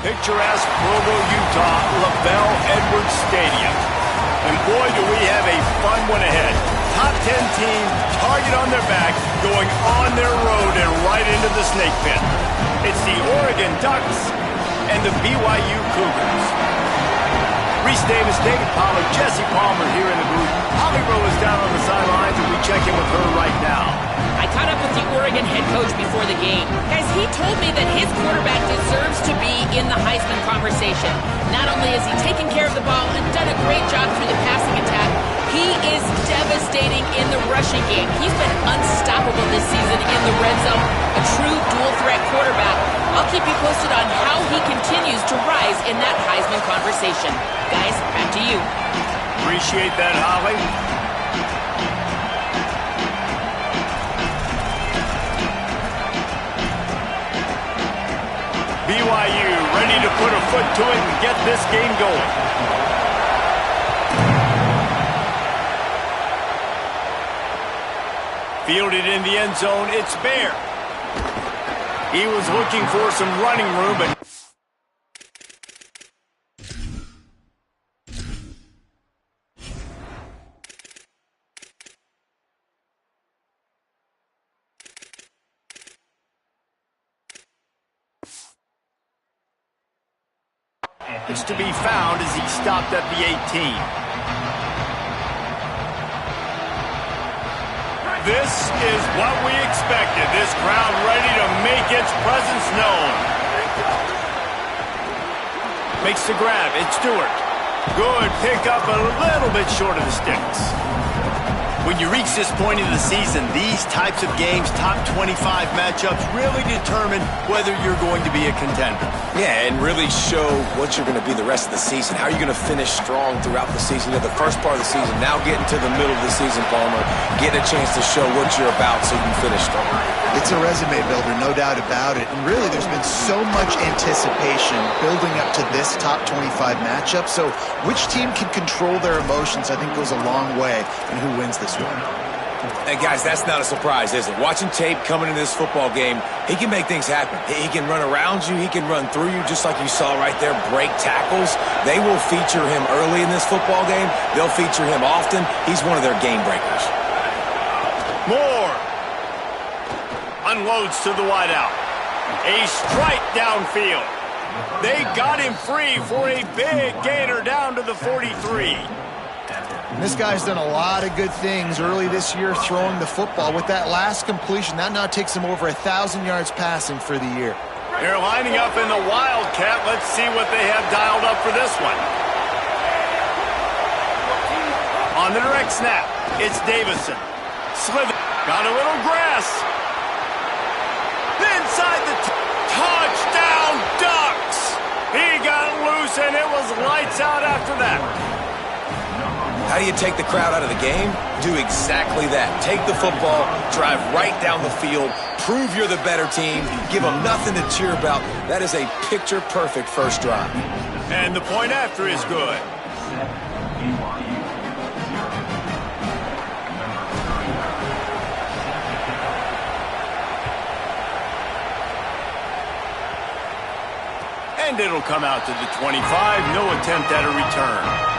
picturesque Provo, Utah, LaBelle Edwards Stadium. And boy, do we have a fun one ahead. Top 10 team, target on their back, going on their road and right into the snake pit. It's the Oregon Ducks and the BYU Cougars. Reese Davis, David Pollard, Jesse Palmer here in the booth. Holly Rowe is down on the sidelines, and we check in with her right now. I caught up with the Oregon head coach before the game. Guys, he told me that his quarterback deserves to be in the Heisman conversation. Not only has he taken care of the ball and done a great job through the passing attack, he is devastating in the rushing game. He's been unstoppable this season in the red zone. A true dual-threat quarterback. I'll keep you posted on how he continues to rise in that Heisman conversation. Guys, back to you. Appreciate that, Holly. BYU ready to put a foot to it and get this game going. Fielded in the end zone, it's Bear. He was looking for some running room, but is to be found as he stopped at the 18. This is what we expected. This crowd ready to make its presence known. Makes the grab. It's Stewart. Good pick up, a little bit short of the sticks. When you reach this point in the season, these types of games, top 25 matchups, really determine whether you're going to be a contender. Yeah, and really show what you're going to be the rest of the season. How are you going to finish strong throughout the season? You know, the first part of the season, now getting to the middle of the season, Palmer, getting a chance to show what you're about so you can finish strong. It's a resume builder, no doubt about it. And really, there's been so much anticipation building up to this top 25 matchup. So which team can control their emotions, I think, goes a long way in who wins this one. And guys, that's not a surprise, is it? Watching tape coming into this football game, he can make things happen. He can run around you. He can run through you, just like you saw right there, break tackles. They will feature him early in this football game. They'll feature him often. He's one of their game breakers. Moore unloads to the wideout. A strike downfield. They got him free for a big gainer down to the 43. And this guy's done a lot of good things early this year throwing the football. With that last completion, that now takes him over 1,000 yards passing for the year. They're lining up in the Wildcat. Let's see what they have dialed up for this one. On the direct snap, it's Davison. Slither got a little grass. Inside the touchdown Ducks. He got loose and it was lights out after that. How do you take the crowd out of the game? Do exactly that. Take the football, drive right down the field, prove you're the better team, give them nothing to cheer about. That is a picture-perfect first drive. And the point after is good. And it'll come out to the 25. No attempt at a return.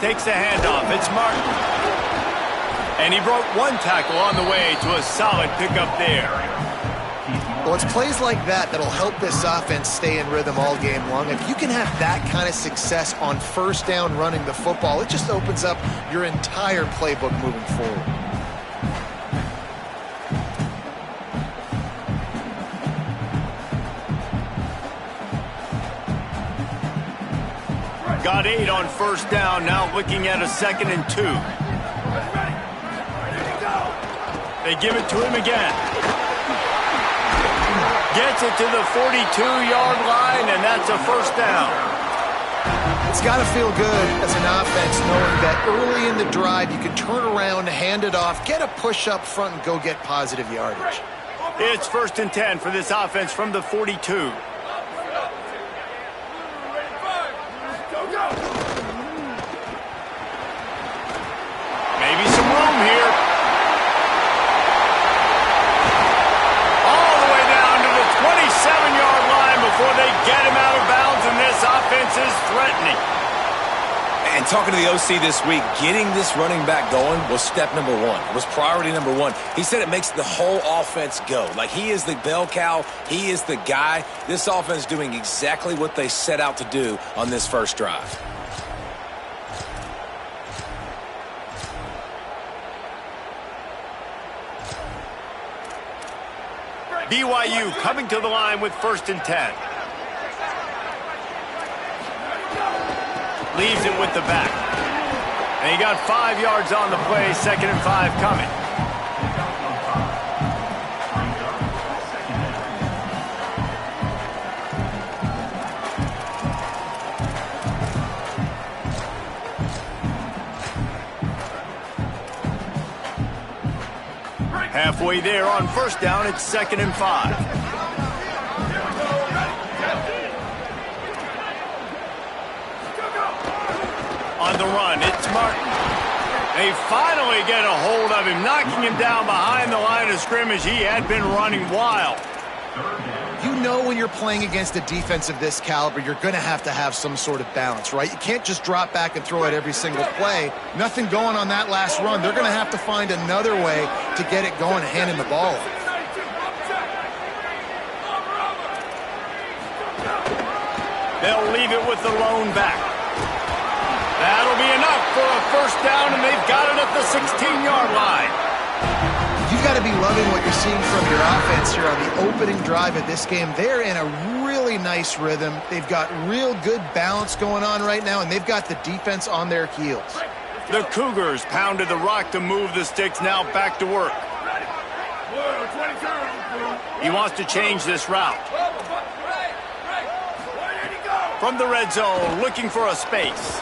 Takes the handoff. It's Martin. And he broke one tackle on the way to a solid pickup there. Well, it's plays like that that'll help this offense stay in rhythm all game long. If you can have that kind of success on first down running the football, it just opens up your entire playbook moving forward. Got 8 on first down, now looking at a 2nd and 2. They give it to him again. Gets it to the 42-yard line, and that's a first down. It's got to feel good as an offense knowing that early in the drive you can turn around, hand it off, get a push up front, and go get positive yardage. It's 1st and 10 for this offense from the 42. Maybe some room here. All the way down to the 27-yard line before they get him out of bounds, and this offense is threatening. And talking to the OC this week, getting this running back going was step number one. It was priority number one. He said it makes the whole offense go. Like, he is the bell cow. He is the guy. This offense is doing exactly what they set out to do on this first drive. BYU coming to the line with 1st and 10. Leaves it with the back. And he got 5 yards on the play, 2nd and 5 coming. Halfway there on 1st down, it's 2nd and 5. On the run, it's Martin. They finally get a hold of him, knocking him down behind the line of scrimmage. He had been running wild. You know when you're playing against a defense of this caliber, you're going to have some sort of balance, right? You can't just drop back and throw it every single play. Nothing going on that last run. They're going to have to find another way to get it going and handing the ball off. They'll leave it with the lone back. That'll be enough for a 1st down, and they've got it at the 16-yard line. You've got to be loving what you're seeing from your offense here on the opening drive of this game. They're in a really nice rhythm. They've got real good balance going on right now, and they've got the defense on their heels. The Cougars pounded the rock to move the sticks, now back to work. He wants to change this route. From the red zone, looking for a space.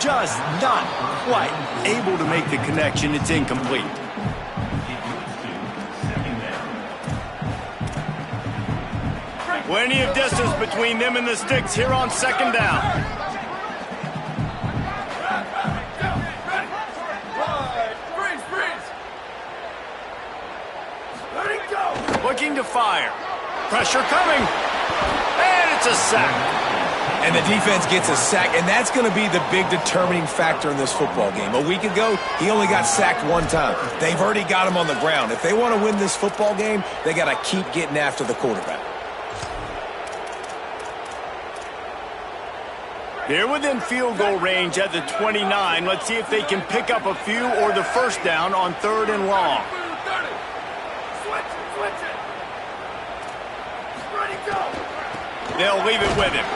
Just not quite able to make the connection. It's incomplete. Plenty of distance between them and the sticks here on 2nd down. Looking to fire. Pressure coming. And it's a sack. And the defense gets a sack, and that's going to be the big determining factor in this football game. A week ago, he only got sacked 1 time. They've already got him on the ground. If they want to win this football game, they got to keep getting after the quarterback. They're within field goal range at the 29. Let's see if they can pick up a few or the 1st down on 3rd and long. They'll leave it with him.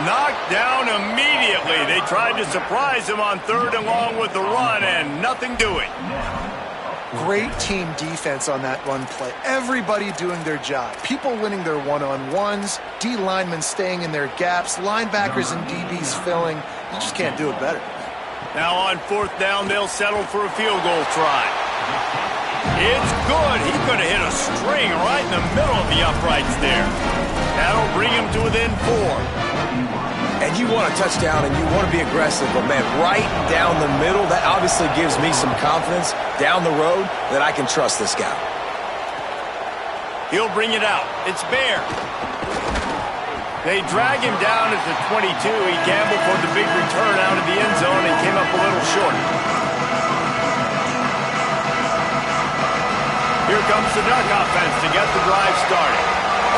Knocked down immediately. They tried to surprise him on 3rd and long with the run, and nothing doing. Great team defense on that run play. Everybody doing their job. People winning their one-on-ones, D linemen staying in their gaps, linebackers and DBs filling. You just can't do it better. Now on 4th down, they'll settle for a field goal try. It's good. He could have hit a string right in the middle of the uprights there. That'll bring him to within 4. And you want a touchdown and you want to be aggressive, but man, right down the middle, that obviously gives me some confidence down the road that I can trust this guy. He'll bring it out. It's Bear. They drag him down at the 22. He gambled for the big return out of the end zone and came up a little short. Here comes the Duck offense to get the drive started.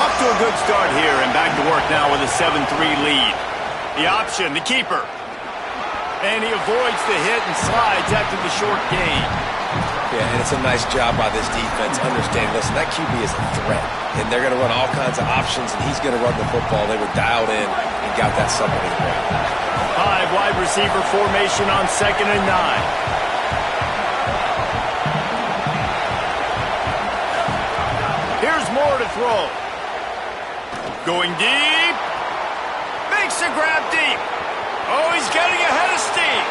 Off to a good start here and back to work now with a 7-3 lead. The option, the keeper. And he avoids the hit and slides after the short gain. Yeah, and it's a nice job by this defense understanding, listen, that QB is a threat. And they're going to run all kinds of options, and he's going to run the football. They were dialed in and got that somewhere to the ground. 5 wide receiver formation on 2nd and 9. Here's Moore to throw. Going deep. Makes a grab deep. Oh, he's getting ahead of steam.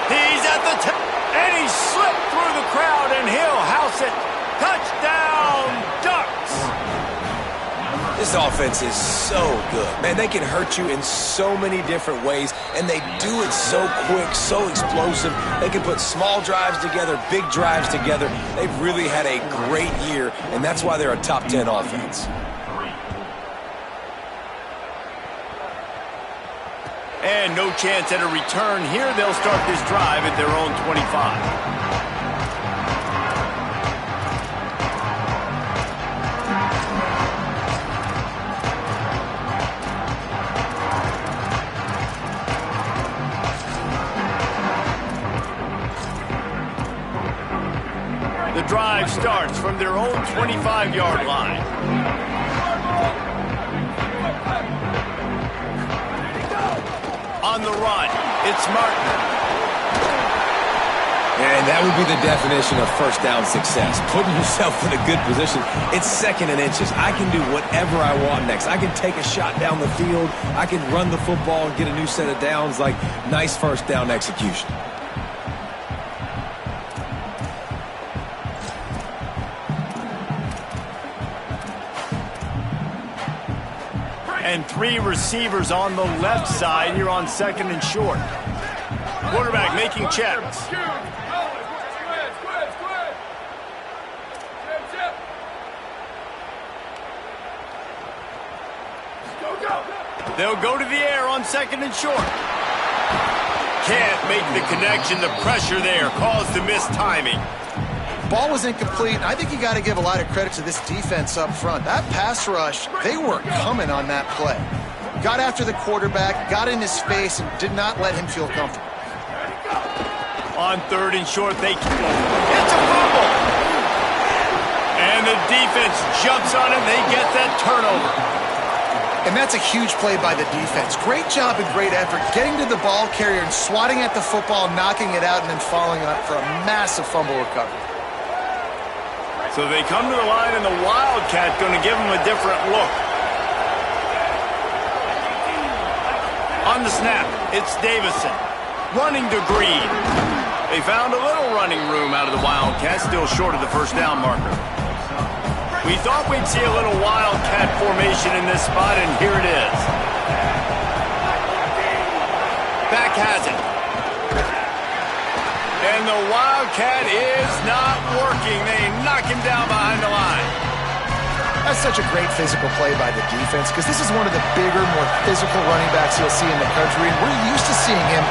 He's at the top, and he slipped through the crowd, and he'll house it. Touchdown, Ducks. This offense is so good. Man, they can hurt you in so many different ways, and they do it so quick, so explosive. They can put small drives together, big drives together. They've really had a great year, and that's why they're a top 10 offense. And no chance at a return here. They'll start this drive at their own 25. The drive starts from their own 25-yard line. On the run, it's Martin. And that would be the definition of first down success. Putting yourself in a good position. It's second and inches. I can do whatever I want next. I can take a shot down the field. I can run the football and get a new set of downs. Like, nice first down execution. And three receivers on the left side here on second and short. Quarterback making checks. They'll go to the air on second and short. Can't make the connection. The pressure there caused the missed timing. Ball was incomplete. I think you got to give a lot of credit to this defense up front. That pass rush, they were coming on that play. Got after the quarterback, got in his face, and did not let him feel comfortable. On third and short, it's a fumble. And the defense jumps on it. They get that turnover. And that's a huge play by the defense. Great job and great effort getting to the ball carrier and swatting at the football, knocking it out, and then following up for a massive fumble recovery. So they come to the line, and the Wildcat going to give them a different look. On the snap, it's Davison. Running to Green. They found a little running room out of the Wildcat, still short of the first down marker. We thought we'd see a little Wildcat formation in this spot, and here it is. Back has it. And the Wildcat is not working. They knock him down behind the line. That's such a great physical play by the defense because this is one of the bigger, more physical running backs you'll see in the country, and we're used to seeing him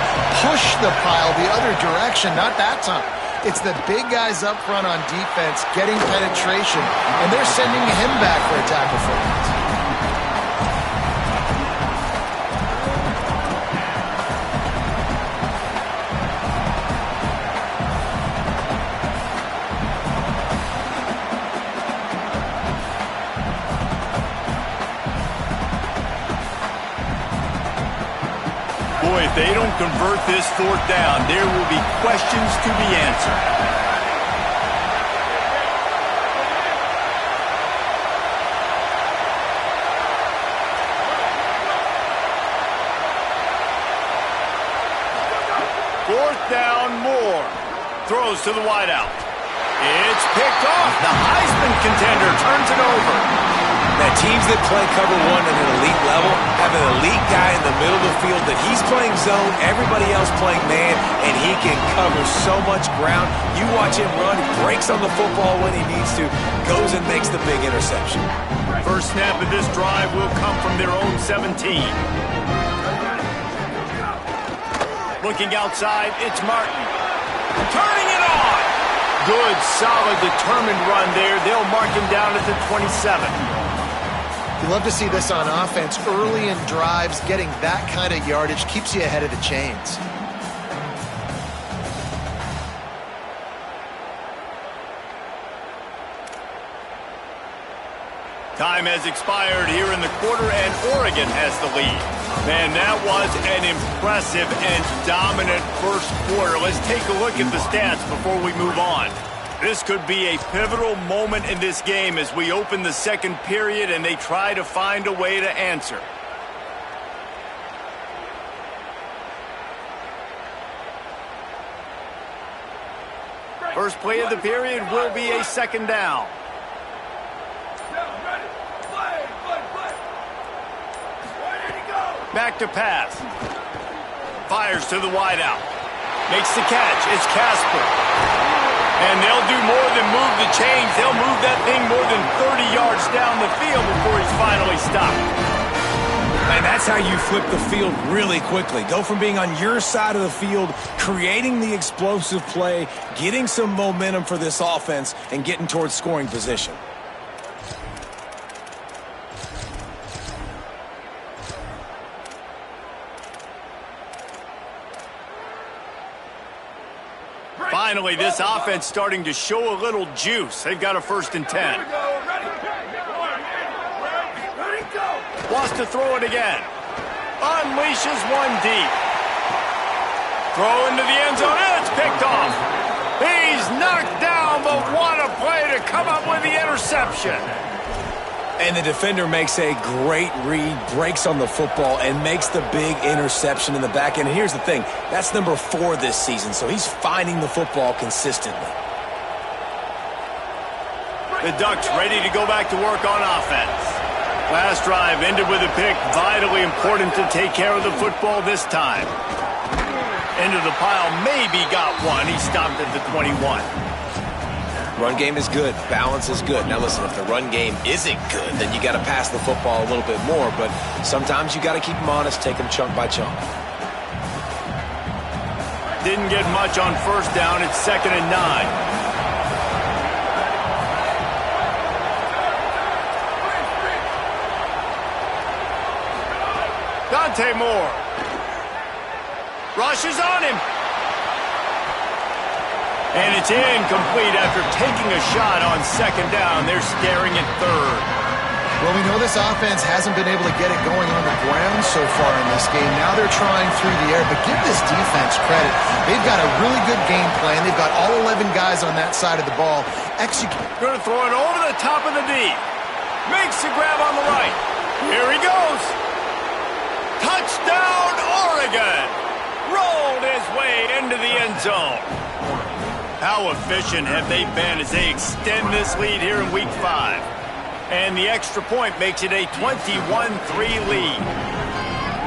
push the pile the other direction, not that time. It's the big guys up front on defense getting penetration, and they're sending him back for a tackle for it. Boy, if they don't convert this fourth down, there will be questions to be answered. Fourth down, Moore. Throws to the wideout. It's picked off. The Heisman contender turns it over. Now, teams that play cover one at an elite level have an elite guy in the middle of the field that he's playing zone, everybody else playing man, and he can cover so much ground. You watch him run, breaks on the football when he needs to, goes and makes the big interception. First snap of this drive will come from their own 17. Looking outside, it's Martin. Turning it on! Good, solid, determined run there. They'll mark him down at the 27. You love to see this on offense. Early in drives, getting that kind of yardage keeps you ahead of the chains. Time has expired here in the quarter, and Oregon has the lead. Man, that was an impressive and dominant first quarter. Let's take a look at the stats before we move on. This could be a pivotal moment in this game as we open the second period and they try to find a way to answer. First play of the period will be a second down. Back to pass. Fires to the wideout. Makes the catch. It's Casper. And they'll do more than move the chains. They'll move that thing more than 30 yards down the field before he's finally stopped. And that's how you flip the field really quickly. Go from being on your side of the field, creating the explosive play, getting some momentum for this offense, and getting towards scoring position. Finally, this offense starting to show a little juice. They've got a 1st and 10. Wants to throw it again. Unleashes one deep. Throw into the end zone. And it's picked off. He's knocked down, but what a play to come up with the interception. And the defender makes a great read, breaks on the football, and makes the big interception in the back end. And here's the thing, that's number 4 this season, so he's finding the football consistently. The Ducks ready to go back to work on offense. Last drive ended with a pick, vitally important to take care of the football this time. Into the pile, maybe got one. He stopped at the 21. Run game is good. Balance is good. Now listen, if the run game isn't good, then you got to pass the football a little bit more. But sometimes you got to keep them honest, take them chunk by chunk. Didn't get much on 1st down. It's 2nd and 9. Dante Moore. Rushes on him. And it's incomplete after taking a shot on 2nd down. They're staring at 3rd. Well, we know this offense hasn't been able to get it going on the ground so far in this game. Now they're trying through the air, but give this defense credit. They've got a really good game plan. They've got all 11 guys on that side of the ball. Going to throw it over the top of the D. Makes the grab on the right. Here he goes. Touchdown, Oregon. Rolled his way into the end zone. How efficient have they been as they extend this lead here in Week 5? And the extra point makes it a 21-3 lead.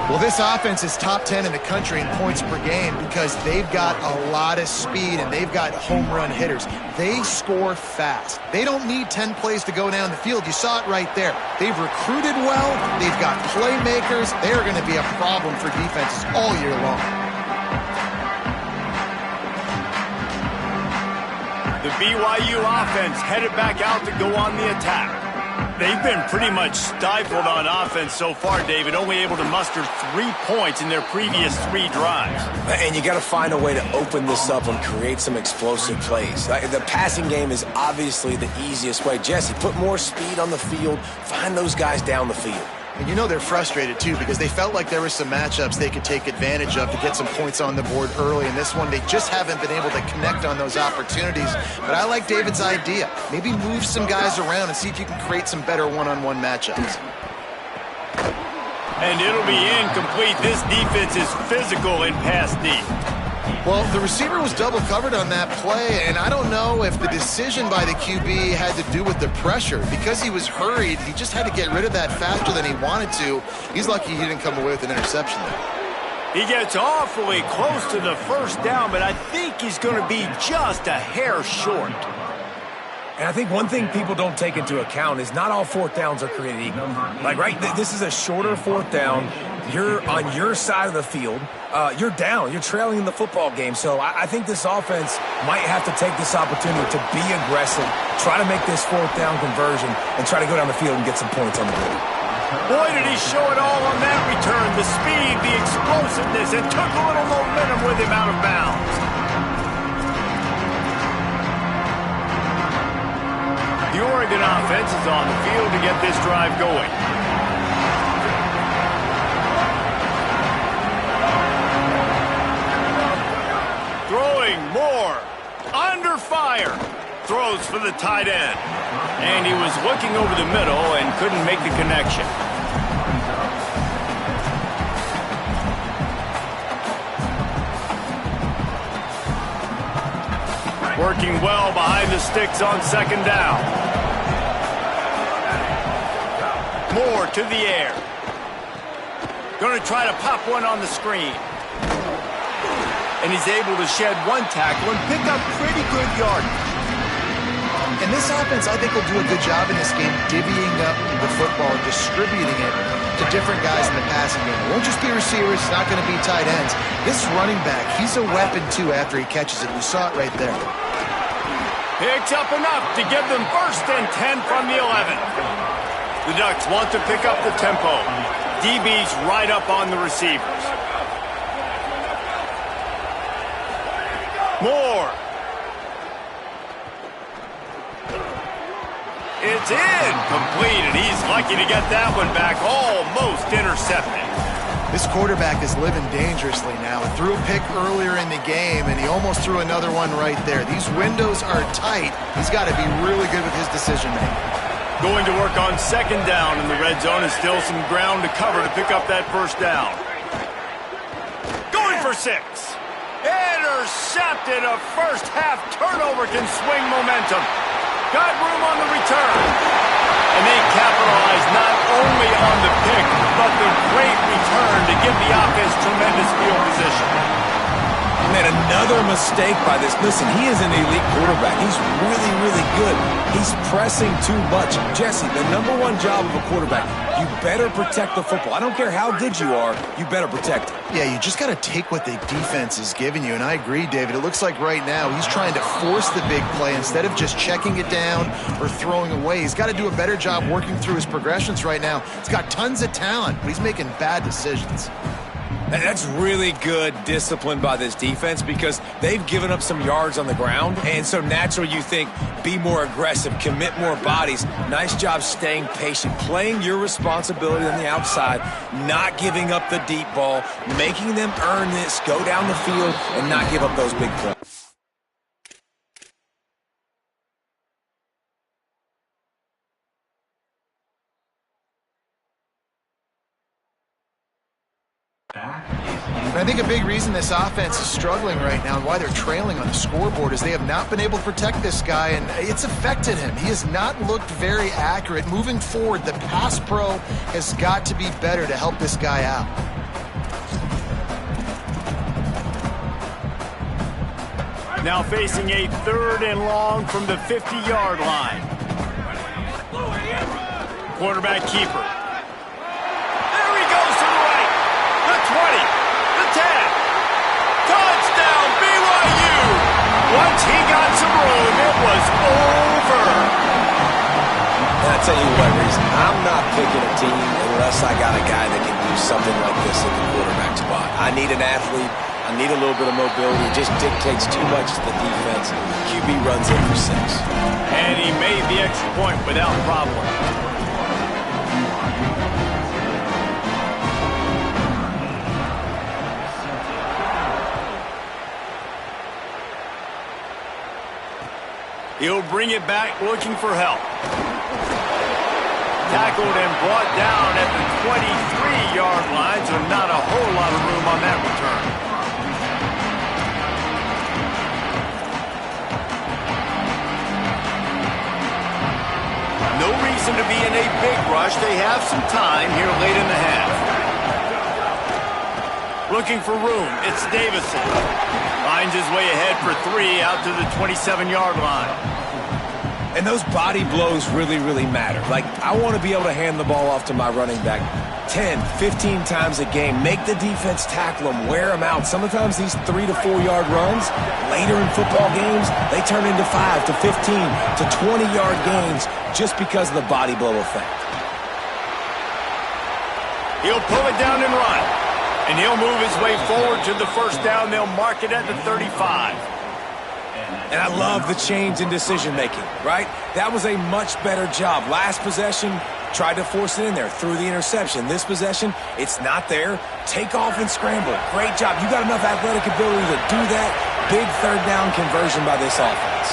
Well, this offense is top 10 in the country in points per game because they've got a lot of speed and they've got home run hitters. They score fast. They don't need 10 plays to go down the field. You saw it right there. They've recruited well. They've got playmakers. They're going to be a problem for defenses all year long. The BYU offense headed back out to go on the attack. They've been pretty much stifled on offense so far, David, only able to muster 3 points in their previous 3 drives. And you got to find a way to open this up and create some explosive plays. The passing game is obviously the easiest way. Jesse, put more speed on the field, find those guys down the field. And you know they're frustrated, too, because they felt like there were some matchups they could take advantage of to get some points on the board early. In this one, they just haven't been able to connect on those opportunities. But I like David's idea. Maybe move some guys around and see if you can create some better one-on-one matchups. And it'll be incomplete. This defense is physical in pass deep. Well, the receiver was double covered on that play, and I don't know if the decision by the QB had to do with the pressure. Because he was hurried, he just had to get rid of that faster than he wanted to. He's lucky he didn't come away with an interception there. He gets awfully close to the 1st down, but I think he's going to be just a hair short. And I think one thing people don't take into account is not all 4th downs are created equal. Like, right, this is a shorter 4th down. You're on your side of the field. You're down. You're trailing in the football game. So I think this offense might have to take this opportunity to be aggressive, try to make this 4th down conversion, and try to go down the field and get some points on the board. Boy, did he show it all on that return. The speed, the explosiveness, and took a little momentum with him out of bounds. The Oregon offense is on the field to get this drive going. Throwing more. Under fire. Throws for the tight end. And he was looking over the middle and couldn't make the connection. Working well behind the sticks on second down. Moore to the air. Going to try to pop one on the screen. And he's able to shed one tackle and pick up pretty good yardage. And this offense, I think, will do a good job in this game divvying up the football and distributing it to different guys in the passing game. It won't just be receivers. It's not going to be tight ends. This running back, he's a weapon, too, after he catches it. You saw it right there. Picks up enough to give them 1st and 10 from the 11. The Ducks want to pick up the tempo. DB's right up on the receivers. Moore. It's in. Complete, and he's lucky to get that one back. Almost intercepted. This quarterback is living dangerously now. He threw a pick earlier in the game, and he almost threw another one right there. These windows are tight. He's got to be really good with his decision-making. Going to work on second down in the red zone, and still some ground to cover to pick up that 1st down. Going for 6. Intercepted. A first-half turnover can swing momentum. Got room on the return. And they capitalize not only on the pick, but the great return to give the offense tremendous field position. Man, another mistake by this. Listen, he is an elite quarterback. He's really, really good. He's pressing too much. Jesse, the #1 job of a quarterback, you better protect the football. I don't care how good you are, you better protect it. Yeah, you just got to take what the defense is giving you, and I agree, David. It looks like right now he's trying to force the big play instead of just checking it down or throwing away. He's got to do a better job working through his progressions right now. He's got tons of talent, but he's making bad decisions. That's really good discipline by this defense because they've given up some yards on the ground, and so naturally you think, be more aggressive, commit more bodies. Nice job staying patient, playing your responsibility on the outside, not giving up the deep ball, making them earn this, go down the field, and not give up those big plays. I think a big reason this offense is struggling right now and why they're trailing on the scoreboard is they have not been able to protect this guy, and it's affected him. He has not looked very accurate. Moving forward, the pass pro has got to be better to help this guy out. Now facing a 3rd and long from the 50-yard line. Quarterback keeper. There he goes to the right. The 20. The 10. Touchdown, BYU. Once he got some room, it was over. And I tell you what, Reese, I'm not picking a team unless I got a guy that can do something like this at the quarterback spot. I need an athlete. I need a little bit of mobility. It just dictates too much to the defense. QB runs in for 6. And he made the extra point without problem. He'll bring it back looking for help. Tackled and brought down at the 23-yard line, so not a whole lot of room on that return. No reason to be in a big rush. They have some time here late in the half. Looking for room. It's Davison. Finds his way ahead for 3 out to the 27-yard line. And those body blows really, really matter. Like, I want to be able to hand the ball off to my running back 10, 15 times a game. Make the defense tackle them, wear them out. Sometimes these 3 to 4 yard runs, later in football games, they turn into 5 to 15 to 20-yard gains just because of the body blow effect. He'll pull it down and run. And he'll move his way forward to the 1st down. They'll mark it at the 35. And I love the change in decision-making, right? That was a much better job. Last possession, tried to force it in there, threw the interception. This possession, it's not there. Take off and scramble. Great job. You got enough athletic ability to do that. Big 3rd down conversion by this offense.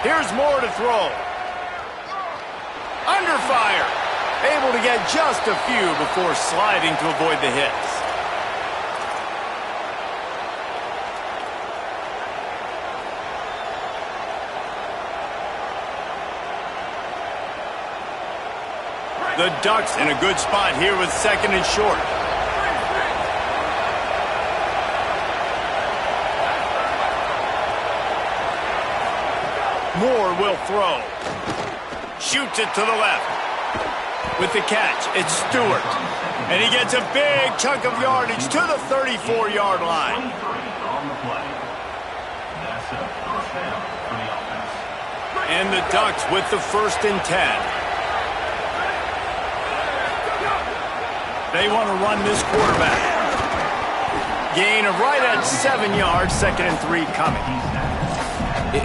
Here's Moore to throw. Under fire. Able to get just a few before sliding to avoid the hits. The Ducks in a good spot here with second and short. Moore will throw. Shoots it to the left. With the catch, it's Stewart. And he gets a big chunk of yardage to the 34-yard line. And the Ducks with the 1st and 10. They want to run this quarterback. Gain of right at 7 yards, 2nd and 3 coming.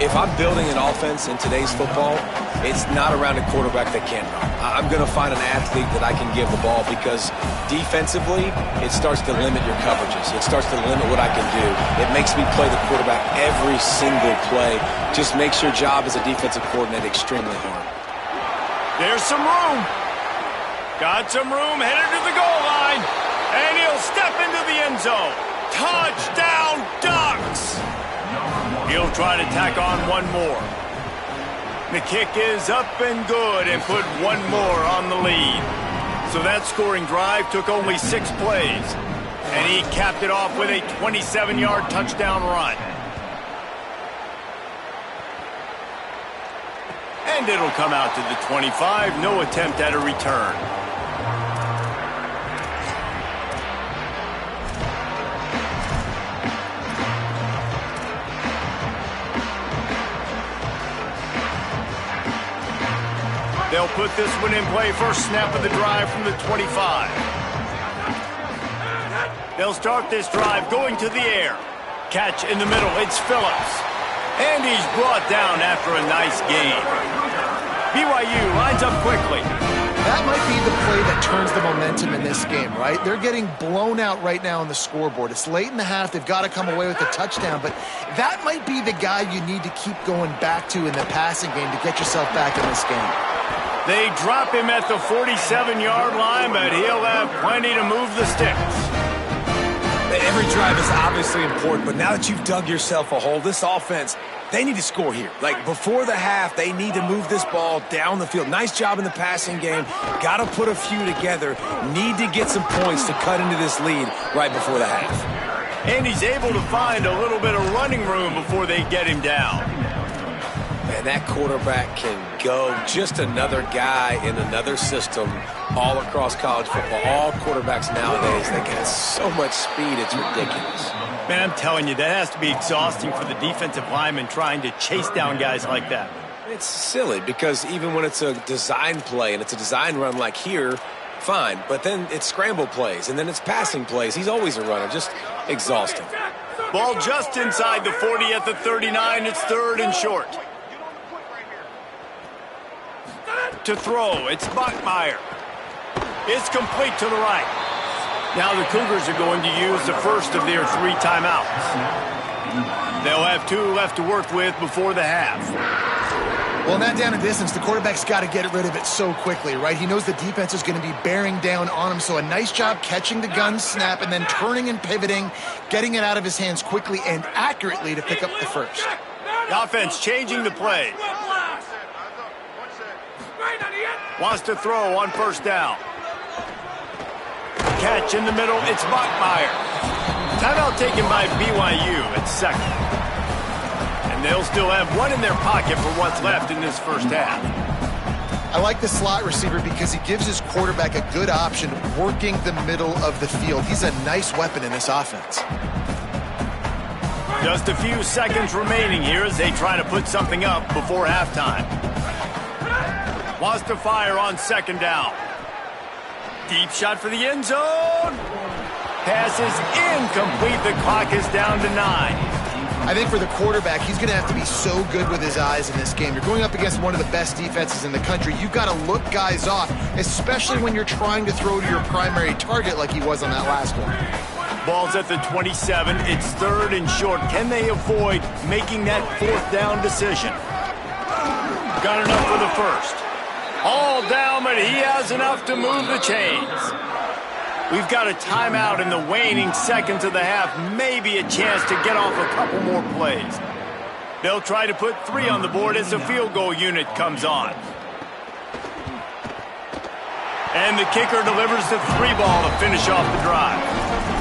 If I'm building an offense in today's football, it's not around a quarterback that can run. I'm going to find an athlete that I can give the ball because defensively, it starts to limit your coverages. It starts to limit what I can do. It makes me play the quarterback every single play. Just makes your job as a defensive coordinator extremely hard. There's some room. Got some room, headed to the goal line. And he'll step into the end zone. Touchdown, Ducks! He'll try to tack on one more. The kick is up and good and put one more on the lead. So that scoring drive took only 6 plays. And he capped it off with a 27-yard touchdown run. And it'll come out to the 25. No attempt at a return. They'll put this one in play. First snap of the drive from the 25. They'll start this drive going to the air. Catch in the middle. It's Phillips. And he's brought down after a nice gain. BYU lines up quickly. That might be the play that turns the momentum in this game, right? They're getting blown out right now on the scoreboard. It's late in the half. They've got to come away with a touchdown, but that might be the guy you need to keep going back to in the passing game to get yourself back in this game. They drop him at the 47-yard line, but he'll have plenty to move the sticks. Every drive is obviously important, but now that you've dug yourself a hole, this offense, they need to score here. Like, before the half, they need to move this ball down the field. Nice job in the passing game. Got to put a few together. Need to get some points to cut into this lead right before the half. And he's able to find a little bit of running room before they get him down. Man, that quarterback can go. Just another guy in another system all across college football. All quarterbacks nowadays, they got so much speed, it's ridiculous. Man, I'm telling you, that has to be exhausting for the defensive lineman trying to chase down guys like that. It's silly because even when it's a design play and it's a design run like here, fine. But then it's scramble plays and then it's passing plays. He's always a runner, just exhausting. Ball just inside the 40 at the 39. It's 3rd and short. To throw, it's Bachmeier. It's complete to the right. Now the Cougars are going to use the first of their 3 timeouts. They'll have 2 left to work with before the half. Well, in that down and distance, the quarterback's got to get rid of it so quickly, right? He knows the defense is going to be bearing down on him, so a nice job catching the gun snap and then turning and pivoting, getting it out of his hands quickly and accurately to pick up the first. The offense changing the play. Wants to throw on 1st down. Catch in the middle, it's Bachmeier. Timeout taken by BYU at 2nd. And they'll still have 1 in their pocket for what's left in this first half. I like the slot receiver because he gives his quarterback a good option working the middle of the field. He's a nice weapon in this offense. Just a few seconds remaining here as they try to put something up before halftime. Wants to fire on 2nd down. Deep shot for the end zone. Pass is incomplete. The clock is down to 9. I think for the quarterback, he's going to have to be so good with his eyes in this game. You're going up against one of the best defenses in the country. You've got to look guys off, especially when you're trying to throw to your primary target like he was on that last one. Ball's at the 27. It's 3rd and short. Can they avoid making that 4th down decision? Got enough for the first. All down, but he has enough to move the chains. We've got a timeout in the waning seconds of the half. Maybe a chance to get off a couple more plays. They'll try to put 3 on the board as the field goal unit comes on. And the kicker delivers the 3-ball to finish off the drive.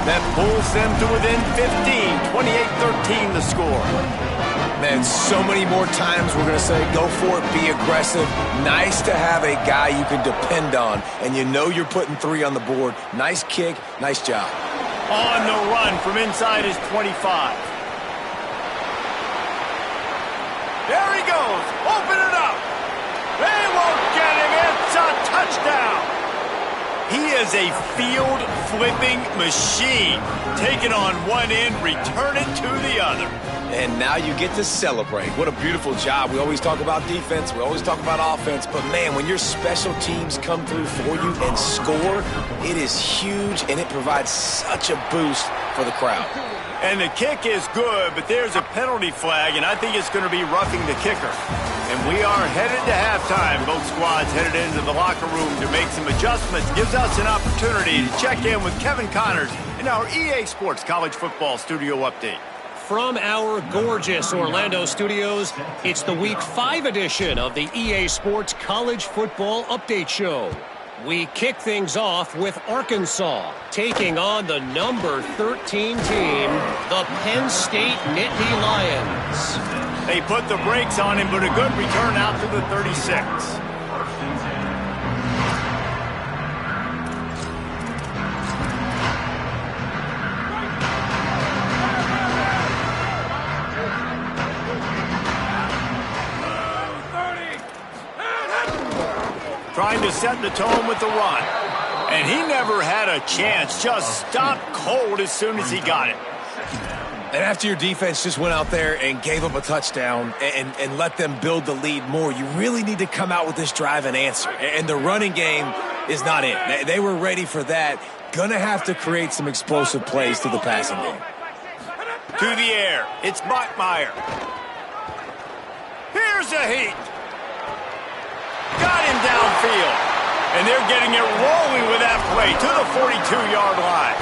That pulls them to within 15, 28-13 the score. Man, so many more times we're going to say, go for it, be aggressive. Nice to have a guy you can depend on, and you know you're putting 3 on the board. Nice kick, nice job. On the run from inside his 25. There he goes. Open it up. They won't get him. It's a touchdown. He is a field-flipping machine. Take it on one end, return it to the other. And now you get to celebrate. What a beautiful job. We always talk about defense. We always talk about offense. But, man, when your special teams come through for you and score, it is huge, and it provides such a boost for the crowd. And the kick is good, but there's a penalty flag, and I think it's going to be roughing the kicker. And we are headed to halftime. Both squads headed into the locker room to make some adjustments. Gives us an opportunity to check in with Kevin Connors in our EA Sports College Football Studio Update. From our gorgeous Orlando studios, it's the Week 5 edition of the EA Sports College Football Update Show. We kick things off with Arkansas taking on the number 13 team, the Penn State Nittany Lions. They put the brakes on him, but a good return out to the 36. Trying to set the tone with the run. And he never had a chance. Just stopped cold as soon as he got it. And after your defense just went out there and gave up a touchdown and let them build the lead more, you really need to come out with this drive and answer. And the running game is not it. They were ready for that. Gonna have to create some explosive plays through the passing game. To the air. It's Bachmeier. Here's a heat. Got him downfield. And they're getting it rolling with that play to the 42-yard line.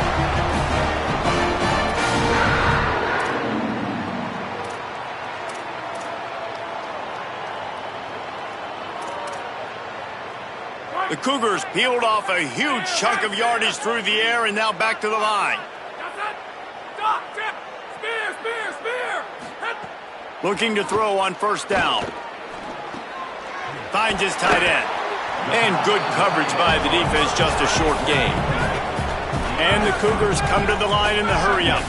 The Cougars peeled off a huge chunk of yardage through the air and now back to the line. Looking to throw on first down. Finds his tight end. And good coverage by the defense, just a short gain. And the Cougars come to the line in the hurry-up.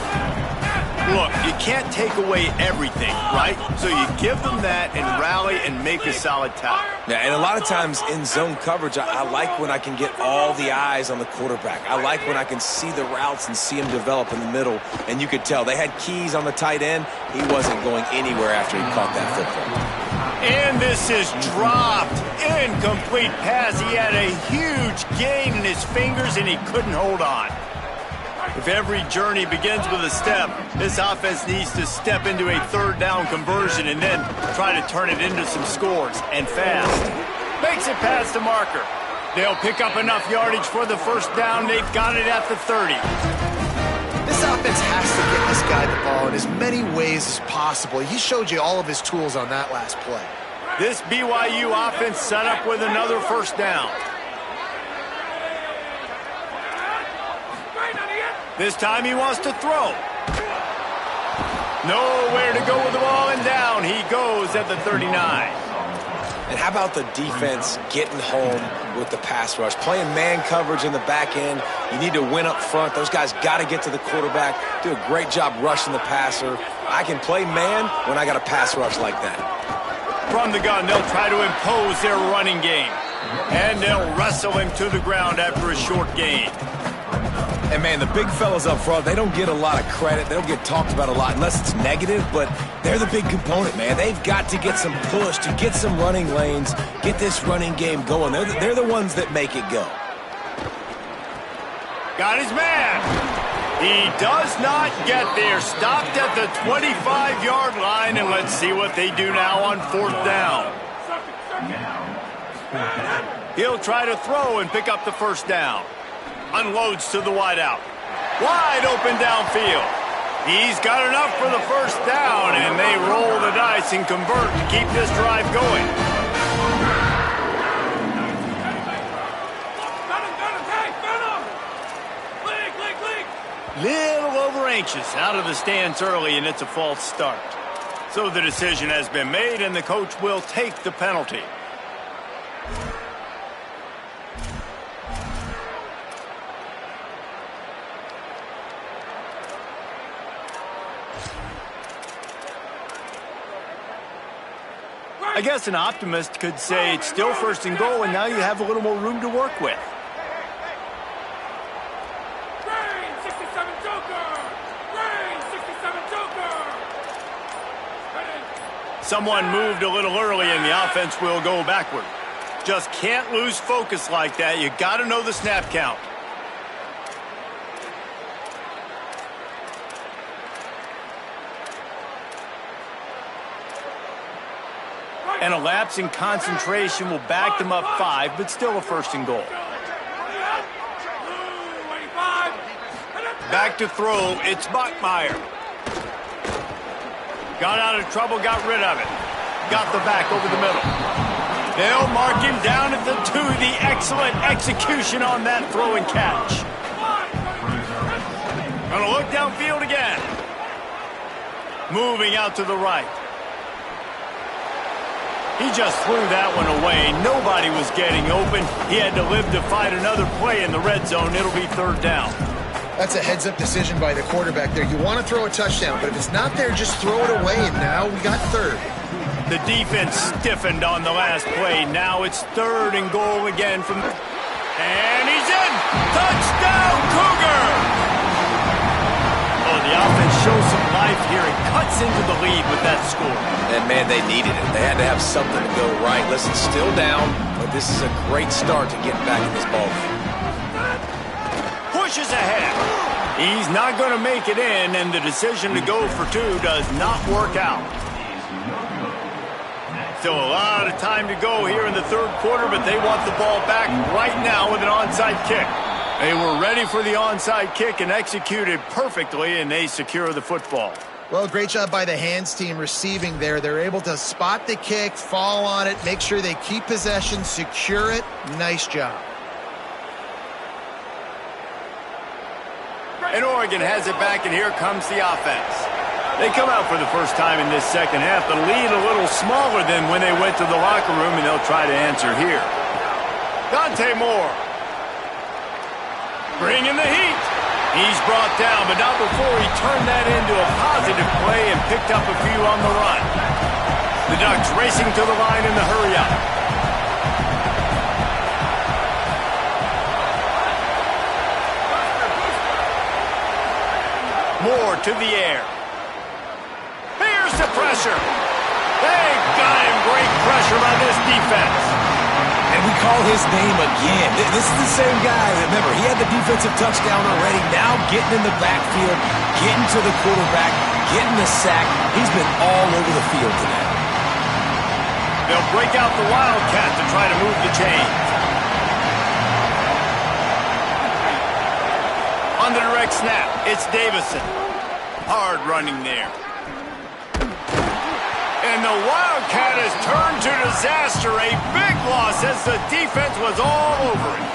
Look, you can't take away everything, right? So you give them that and rally and make a solid tackle. Yeah, and a lot of times in zone coverage, I like when I can get all the eyes on the quarterback. I like when I can see the routes and see him develop in the middle. And you could tell they had keys on the tight end. He wasn't going anywhere after he caught that football. And this is dropped. Incomplete pass. He had a huge gain in his fingers, and he couldn't hold on. If every journey begins with a step, this offense needs to step into a third down conversion and then try to turn it into some scores, and fast. Makes it past the marker. They'll pick up enough yardage for the first down. They've got it at the 30. This offense has to get this guy the ball in as many ways as possible. He showed you all of his tools on that last play. This BYU offense set up with another first down. This time he wants to throw. Nowhere to go with the ball, and down he goes at the 39. And how about the defense getting home with the pass rush? Playing man coverage in the back end. You need to win up front. Those guys got to get to the quarterback. Do a great job rushing the passer. I can play man when I got a pass rush like that. From the gun, they'll try to impose their running game. And they'll wrestle him to the ground after a short gain. And, man, the big fellas up front, they don't get a lot of credit. They don't get talked about a lot unless it's negative, but they're the big component, man. They've got to get some push, to get some running lanes, get this running game going. They're the ones that make it go. Got his man. He does not get there. Stopped at the 25-yard line, and let's see what they do now on fourth down. He'll try to throw and pick up the first down. Unloads to the wideout. Wide open downfield. He's got enough for the first down, and they roll the dice and convert to keep this drive going. Little over anxious out of the stance early, and it's a false start. So the decision has been made, and the coach will take the penalty. I guess an optimist could say it's still first and goal, and now you have a little more room to work with. Someone moved a little early, and the offense will go backward. Just can't lose focus like that. You got to know the snap count. And a lapse in concentration will back them up 5, but still a first and goal. Back to throw, it's Bachmeier. Got out of trouble, got rid of it. Got the back over the middle. They'll mark him down at the 2. The excellent execution on that throw and catch. Gonna look downfield again. Moving out to the right. He just threw that one away. Nobody was getting open. He had to live to fight another play in the red zone. It'll be 3rd down. That's a heads-up decision by the quarterback there. You want to throw a touchdown, but if it's not there, just throw it away, and now we got 3rd. The defense stiffened on the last play. Now it's 3rd and goal again from... And he's in! Touchdown, Cougar! Oh, the offense shows some life here and cuts into the lead with that score. And, man, they needed it. They had to have something to go right. Listen, still down, but this is a great start to getting back in this ballgame. Pushes ahead. He's not going to make it in, and the decision to go for 2 does not work out. Still a lot of time to go here in the 3rd quarter, but they want the ball back right now with an onside kick. They were ready for the onside kick and executed perfectly, and they secure the football. Well, great job by the hands team receiving there. They're able to spot the kick, fall on it, make sure they keep possession, secure it. Nice job. And Oregon has it back, and here comes the offense. They come out for the first time in this second half. The lead a little smaller than when they went to the locker room, and they'll try to answer here. Dante Moore. Bringing the heat. He's brought down, but not before he turned that into a positive play and picked up a few on the run. The Ducks racing to the line in the hurry-up. Moore to the air. Here's the pressure. They got him. Great pressure by this defense. And we call his name again. This is the same guy. Remember, he had the defensive touchdown already. Now getting in the backfield, getting to the quarterback, getting the sack. He's been all over the field today. They'll break out the Wildcat to try to move the chains. On the direct snap, it's Davison. Hard running there. And the Wildcat has turned to disaster. A big loss as the defense was all over it.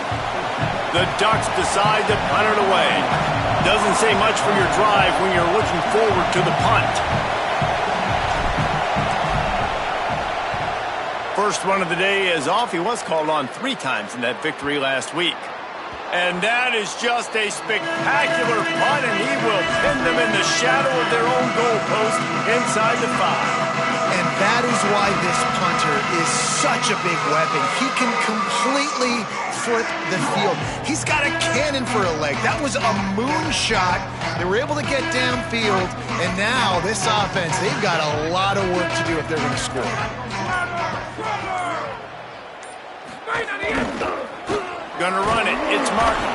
The Ducks decide to punt it away. Doesn't say much for your drive when you're looking forward to the punt. First one of the day is off. He was called on 3 times in that victory last week. And that is just a spectacular punt, and he will pin them in the shadow of their own goalpost inside the 5. And that is why this punter is such a big weapon. He can completely flip the field. He's got a cannon for a leg. That was a moonshot. They were able to get downfield, and now this offense, they've got a lot of work to do if they're going to score. Gonna run it. It's Martin.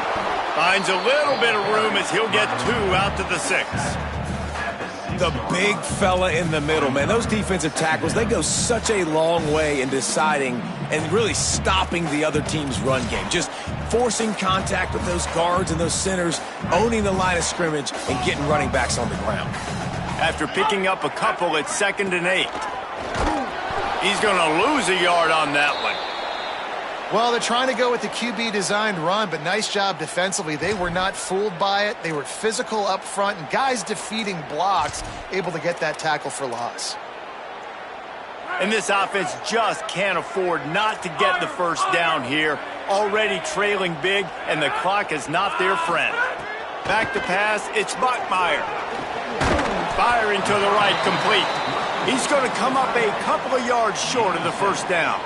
Finds a little bit of room as he'll get 2 out to the 6. The big fella in the middle, man. Those defensive tackles, they go such a long way in deciding and really stopping the other team's run game. Just forcing contact with those guards and those centers, owning the line of scrimmage, and getting running backs on the ground. After picking up a couple, it's 2nd and 8. He's gonna lose a yard on that one. Well, they're trying to go with the QB-designed run, but nice job defensively. They were not fooled by it. They were physical up front, and guys defeating blocks, able to get that tackle for loss. And this offense just can't afford not to get the first down here. Already trailing big, and the clock is not their friend. Back to pass, it's Bachmeier. Firing to the right, complete. He's going to come up a couple of yards short of the first down.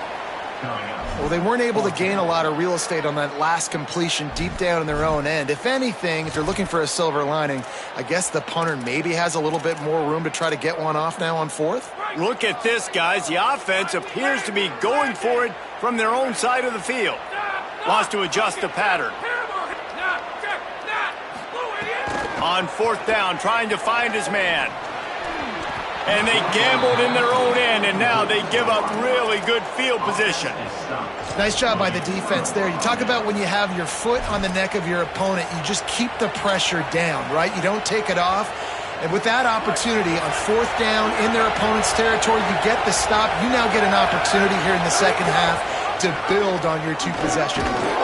Well, they weren't able to gain a lot of real estate on that last completion deep down in their own end. If anything, if you're looking for a silver lining, I guess the punter maybe has a little bit more room to try to get one off now on fourth. Look at this, guys. The offense appears to be going for it from their own side of the field. Wants to adjust the pattern. On fourth down, trying to find his man. And they gambled in their own end, and now they give up really good field position. Nice job by the defense there. You talk about when you have your foot on the neck of your opponent, you just keep the pressure down, right? You don't take it off. And with that opportunity on fourth down in their opponent's territory, you get the stop. You now get an opportunity here in the second half to build on your two-possession lead.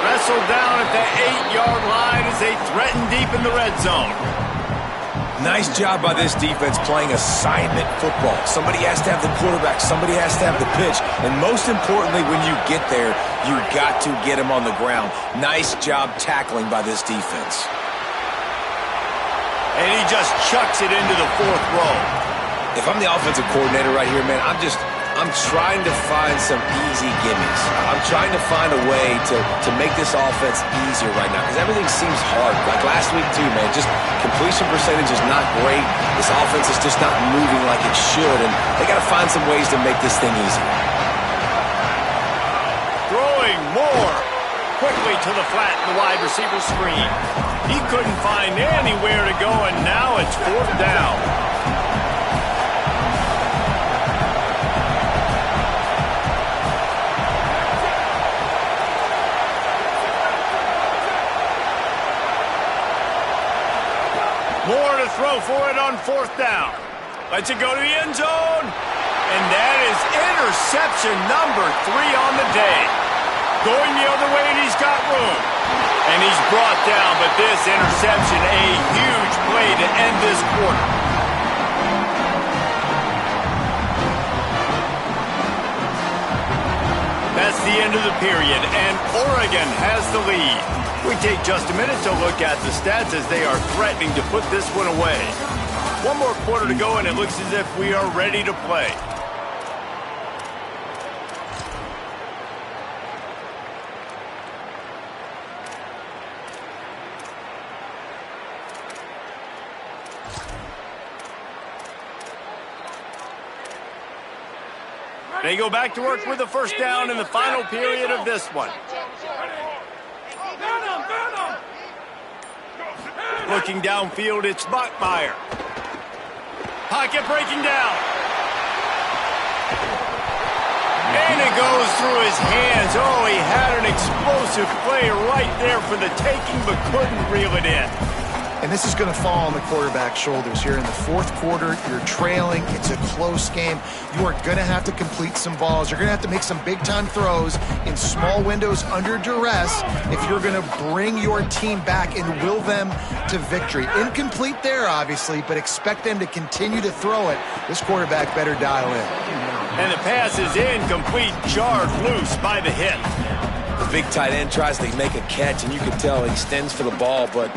Wrestled down at the 8-yard line as they threaten deep in the red zone. Nice job by this defense playing assignment football. Somebody has to have the quarterback. Somebody has to have the pitch. And most importantly, when you get there, you got to get him on the ground. Nice job tackling by this defense. And he just chucks it into the fourth row. If I'm the offensive coordinator right here, man, I'm trying to find some easy gimmies. I'm trying to find a way to make this offense easier right now because everything seems hard. Like last week too, man, just completion percentage is not great. This offense is just not moving like it should, and they got to find some ways to make this thing easier. Throwing more. Quickly to the flat in the wide receiver screen. He couldn't find anywhere to go, and now it's fourth down. More to throw for it on fourth down. Lets it go to the end zone. And that is interception number 3 on the day. Going the other way, and he's got room. And he's brought down, but this interception, a huge play to end this quarter. That's the end of the period, and Oregon has the lead. We take just a minute to look at the stats as they are threatening to put this one away. One more quarter to go, and it looks as if we are ready to play. They go back to work with the first down in the final period of this one. Looking downfield, it's Bachmeier. Pocket breaking down. And it goes through his hands. Oh, he had an explosive play right there for the taking, but couldn't reel it in. And this is going to fall on the quarterback's shoulders here in the fourth quarter. You're trailing. It's a close game. You are going to have to complete some balls. You're going to have to make some big-time throws in small windows under duress if you're going to bring your team back and will them to victory. Incomplete there, obviously, but expect them to continue to throw it. This quarterback better dial in. And the pass is incomplete, jarred loose by the hit. The big tight end tries to make a catch, and you can tell he extends for the ball, but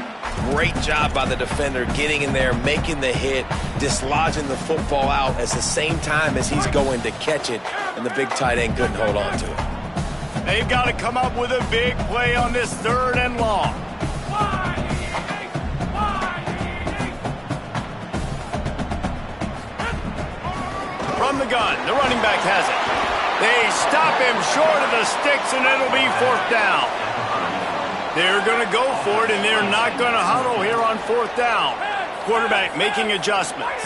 great job by the defender getting in there, making the hit, dislodging the football out at the same time as he's going to catch it, and the big tight end couldn't hold on to it. They've got to come up with a big play on this third and long. From the gun, the running back has it. They stop him short of the sticks, and it'll be fourth down. They're going to go for it, and they're not going to huddle here on fourth down. Quarterback making adjustments.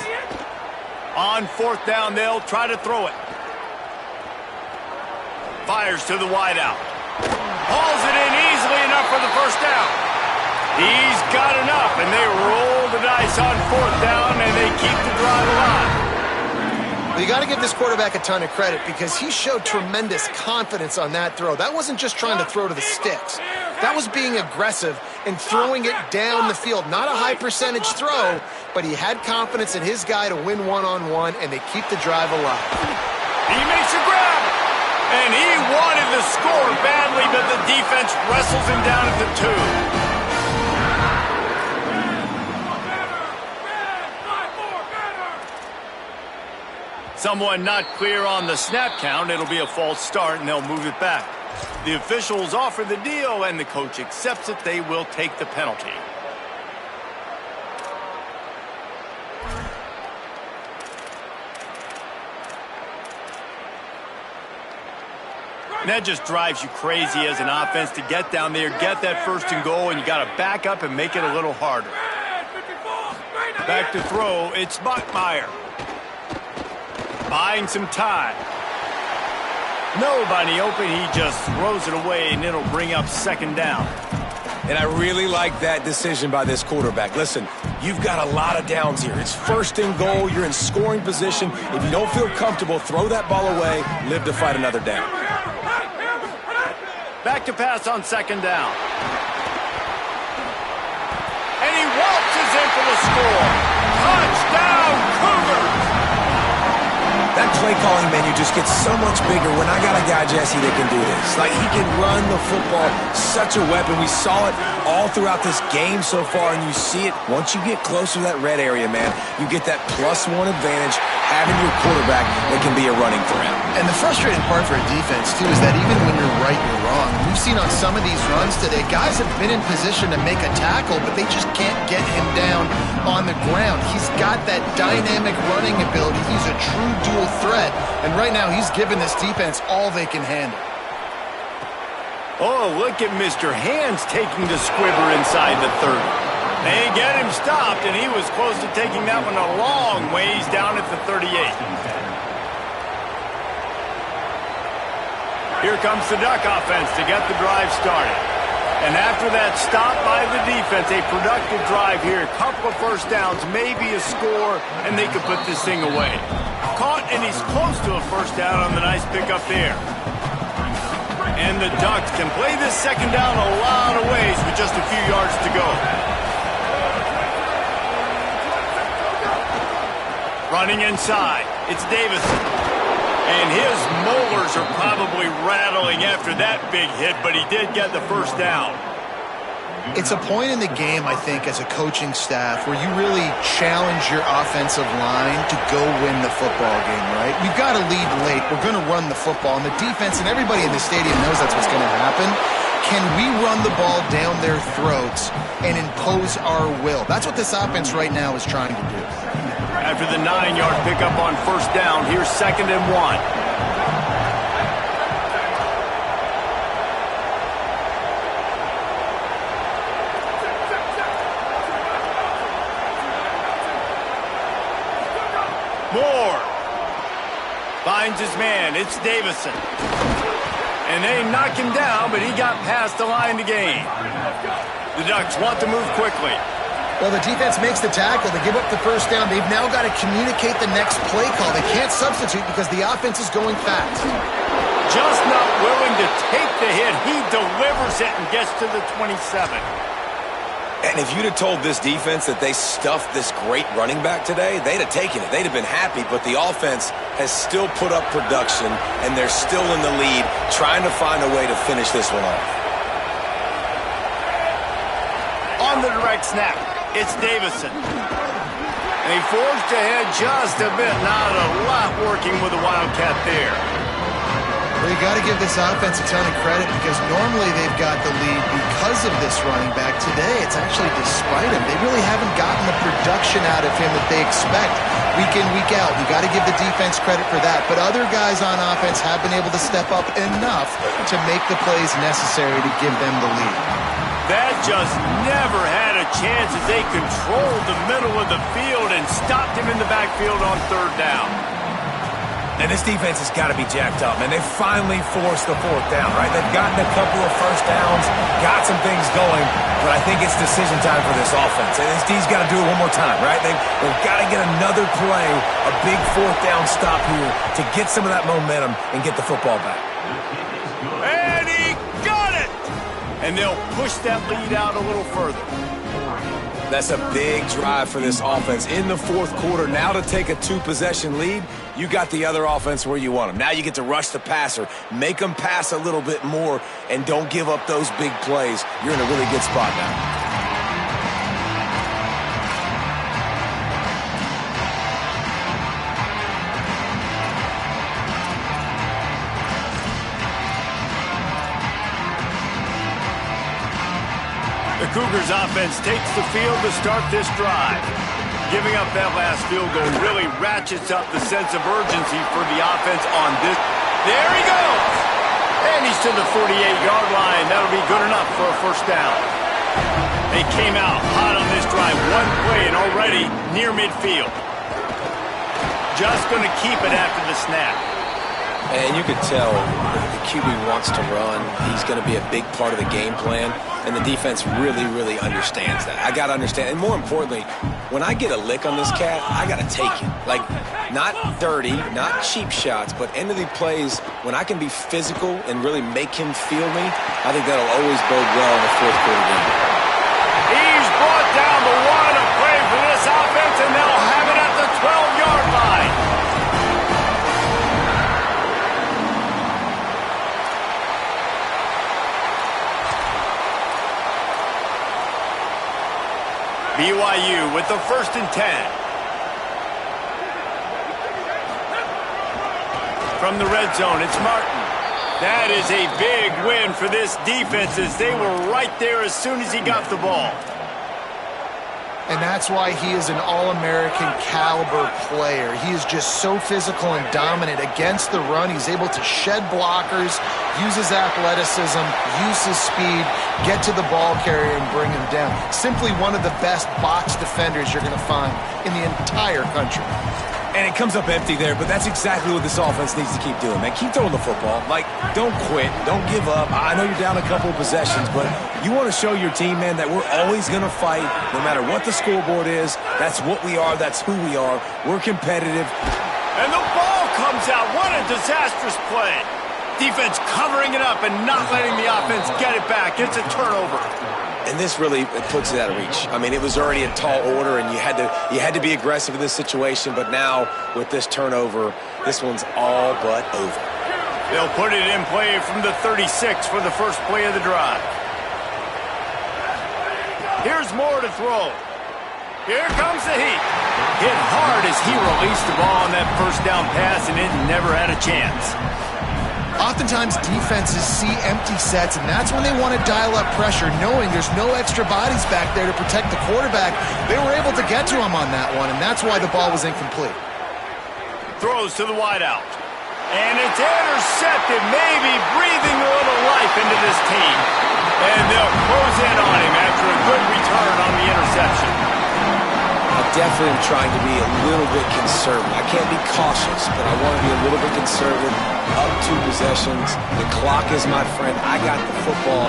On fourth down, they'll try to throw it. Fires to the wideout. Hauls it in easily enough for the first down. He's got enough, and they roll the dice on fourth down, and they keep the drive alive. You got to give this quarterback a ton of credit because he showed tremendous confidence on that throw. That wasn't just trying to throw to the sticks. That was being aggressive and throwing it down the field. Not a high percentage throw, but he had confidence in his guy to win one-on-one, and they keep the drive alive. He makes a grab, and he wanted to score badly, but the defense wrestles him down at the 2. Someone not clear on the snap count. It'll be a false start, and they'll move it back. The officials offer the deal, and the coach accepts it. They will take the penalty. And that just drives you crazy as an offense to get down there, get that 1st and goal, and you got to back up and make it a little harder. Back to throw. It's Bachmeier. Buying some time. Nobody open. He just throws it away, and it'll bring up 2nd down. And I really like that decision by this quarterback. Listen, you've got a lot of downs here. It's 1st and goal. You're in scoring position. If you don't feel comfortable, throw that ball away. Live to fight another down. Back to pass on 2nd down. And he waltzes in for the score. Touchdown, Cougars! That play calling menu just gets so much bigger when I got a guy, Jesse, that can do this. Like, he can run the football, such a weapon. We saw it all throughout this game so far, and you see it once you get closer to that red area, man. You get that +1 advantage having your quarterback that can be a running threat. And the frustrating part for a defense, too, is that even when you're right, you're wrong. We've seen on some of these runs today, guys have been in position to make a tackle, but they just can't get him down on the ground. He's got that dynamic running ability. He's a true dual threat, and right now he's giving this defense all they can handle. Oh, look at Mr. Hands taking the squibber inside the 30. They get him stopped, and he was close to taking that one a long ways down at the 38. Here comes the Duck offense to get the drive started. And after that stop by the defense, a productive drive here. A couple of 1st downs, maybe a score, and they could put this thing away. Caught, and he's close to a 1st down on the nice pickup there. And the Ducks can play this 2nd down a lot of ways with just a few yards to go. Running inside, it's Davison. And his molars are probably rattling after that big hit, but he did get the 1st down. It's a point in the game, I think, as a coaching staff where you really challenge your offensive line to go win the football game, right? We've got to lead late. We're going to run the football. And the defense and everybody in the stadium knows that's what's going to happen. Can we run the ball down their throats and impose our will? That's what this offense right now is trying to do. After the 9-yard pickup on 1st down, here's 2nd and 1. Moore finds his man. It's Davison. And they knock him down, but he got past the line to gain. The Ducks want to move quickly. Well, the defense makes the tackle. They give up the 1st down. They've now got to communicate the next play call. They can't substitute because the offense is going fast. Just not willing to take the hit. He delivers it and gets to the 27. And if you'd have told this defense that they stuffed this great running back today, they'd have taken it. They'd have been happy, but the offense has still put up production, and they're still in the lead, trying to find a way to finish this one off. On the direct snap, it's Davison. And he forged ahead just a bit. Not a lot working with the Wildcat there. Well, you got to give this offense a ton of credit because normally they've got the lead because of this running back. Today, it's actually despite him. They really haven't gotten the production out of him that they expect week in, week out. You got to give the defense credit for that. But other guys on offense have been able to step up enough to make the plays necessary to give them the lead. That just never had a chance as they controlled the middle of the field and stopped him in the backfield on 3rd down. And this defense has got to be jacked up, man. They finally forced the fourth down, right? They've gotten a couple of first downs, got some things going, but I think it's decision time for this offense. And this D's got to do it one more time, right? They've got to get another play, a big fourth down stop here to get some of that momentum and get the football back. And he got it! And they'll push that lead out a little further. That's a big drive for this offense in the fourth quarter. Now to take a two-possession lead, you got the other offense where you want them. Now you get to rush the passer, make them pass a little bit more, and don't give up those big plays. You're in a really good spot now. The Cougars offense takes the field to start this drive. Giving up that last field goal really ratchets up the sense of urgency for the offense on this. There he goes! And he's to the 48-yard line. That'll be good enough for a first down. They came out hot on this drive. One play and already near midfield. Just going to keep it after the snap. And you could tell the QB wants to run. He's going to be a big part of the game plan. And the defense really, really understands that. I got to understand. And more importantly, when I get a lick on this cat, I got to take it. Like, not dirty, not cheap shots, but end of the plays, when I can be physical and really make him feel me, I think that'll always bode well in the fourth quarter game. He's brought down the one to play for this offense, and they'll have it at the 12-yard line. BYU with the 1st and 10. From the red zone, it's Martin. That is a big win for this defense as they were right there as soon as he got the ball. And that's why he is an All-American caliber player. He is just so physical and dominant against the run. He's able to shed blockers, use his athleticism, use his speed, get to the ball carrier and bring him down. Simply one of the best box defenders you're going to find in the entire country. And it comes up empty there, but that's exactly what this offense needs to keep doing, man. Keep throwing the football. Like, don't quit. Don't give up. I know you're down a couple of possessions, but you want to show your team, man, that we're always going to fight no matter what the scoreboard is. That's what we are. That's who we are. We're competitive. And the ball comes out. What a disastrous play. Defense covering it up and not letting the offense get it back. It's a turnover. And this really puts it out of reach. I mean, it was already a tall order, and you had to be aggressive in this situation. But now, with this turnover, this one's all but over. They'll put it in play from the 36 for the first play of the drive. Here's Moore to throw. Here comes the heat. Hit hard as he released the ball on that first down pass, and it never had a chance. Oftentimes, defenses see empty sets, and that's when they want to dial up pressure, knowing there's no extra bodies back there to protect the quarterback. They were able to get to him on that one, and that's why the ball was incomplete. Throws to the wideout. And it's intercepted, maybe breathing a little life into this team. And they'll close in on him after a good return on the interception. I definitely am trying to be a little bit conservative. I can't be cautious, but I want to be a little bit conservative. Up 2 possessions. The clock is my friend. I got the football.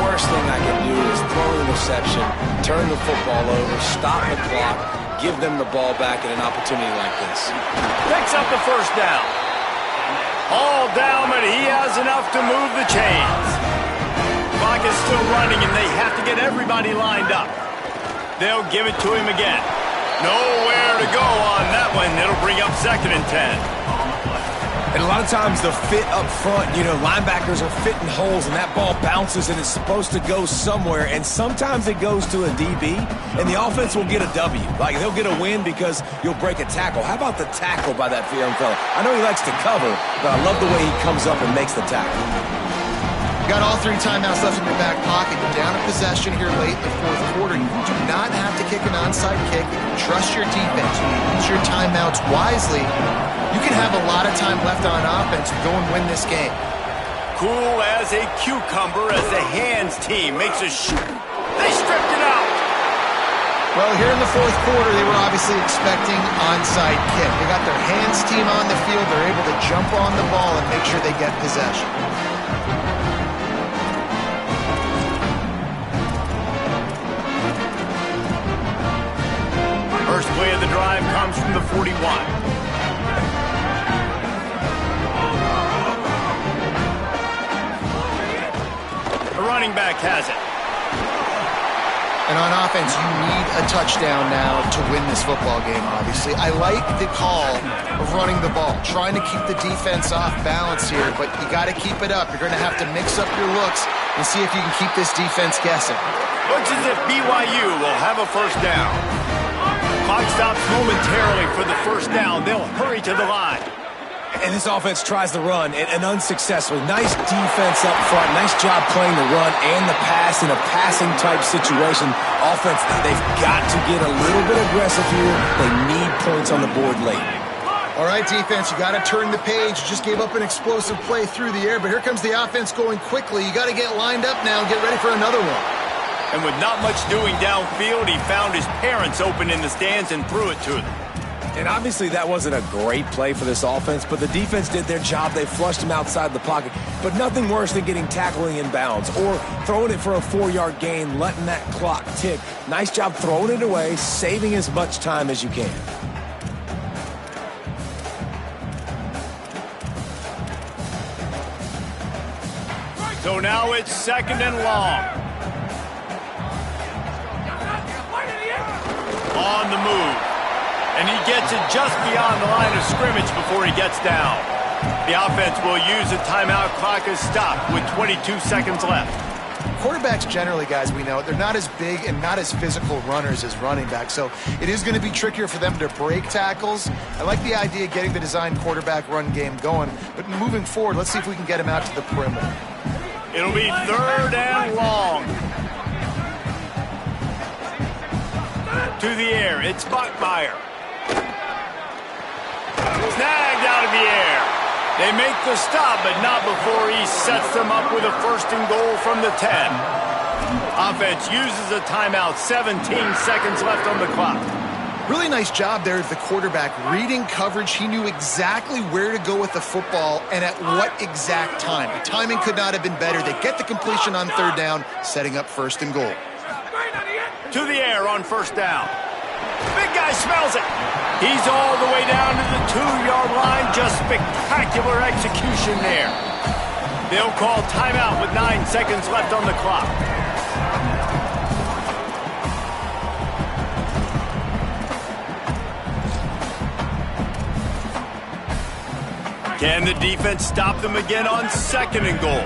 Worst thing I can do is throw an interception, turn the football over, stop the clock, give them the ball back in an opportunity like this. Picks up the first down. All down, but he has enough to move the chains. Clock is still running, and they have to get everybody lined up. They'll give it to him again. Nowhere to go on that one. It'll bring up 2nd and 10. And a lot of times the fit up front, you know, linebackers are fitting holes, and that ball bounces and it's supposed to go somewhere, and sometimes it goes to a DB, and the offense will get a W. Like, they'll get a win because you'll break a tackle. How about the tackle by that young fella? I know he likes to cover, but I love the way he comes up and makes the tackle. You got all 3 timeouts left in your back pocket. You're down a possession here late in the fourth quarter. You do not have to kick an onside kick. Trust your defense. You use your timeouts wisely. You can have a lot of time left on offense and go and win this game. Cool as a cucumber as the hands team makes a shoot. They stripped it out. Well, here in the fourth quarter, they were obviously expecting onside kick. They got their hands team on the field. They're able to jump on the ball and make sure they get possession. First play of the drive comes from the 41. The running back has it. And on offense, you need a touchdown now to win this football game, obviously. I like the call of running the ball, trying to keep the defense off balance here, but you got to keep it up. You're going to have to mix up your looks and see if you can keep this defense guessing. Looks as if BYU will have a first down. Clock stops momentarily for the first down. They'll hurry to the line. And this offense tries to run, and unsuccessfully. Nice defense up front. Nice job playing the run and the pass in a passing-type situation. Offense, they've got to get a little bit aggressive here. They need points on the board late. All right, defense, you got to turn the page. You just gave up an explosive play through the air, but here comes the offense going quickly. You got to get lined up now and get ready for another one. And with not much doing downfield, he found his parents open in the stands and threw it to them. And obviously that wasn't a great play for this offense, but the defense did their job. They flushed him outside the pocket. But nothing worse than getting tackling in bounds or throwing it for a 4-yard gain, letting that clock tick. Nice job throwing it away, saving as much time as you can. So now it's second and long. On the move. And he gets it just beyond the line of scrimmage before he gets down. The offense will use a timeout. Clock is stopped with 22 seconds left. Quarterbacks generally, guys, we know, they're not as big and not as physical runners as running backs, so it is going to be trickier for them to break tackles. I like the idea of getting the design quarterback run game going, but moving forward, let's see if we can get him out to the perimeter. It'll be third and long. To the air, it's Bachmeier. Snagged out of the air. They make the stop, but not before he sets them up with a first and goal from the 10. Offense uses a timeout, 17 seconds left on the clock. Really nice job there of the quarterback. Reading coverage, he knew exactly where to go with the football and at what exact time. The timing could not have been better. They get the completion on third down, setting up first and goal. To the air on first down. Big guy smells it. He's all the way down to the 2-yard line. Just spectacular execution there. They'll call timeout with 9 seconds left on the clock. Can the defense stop them again on second and goal?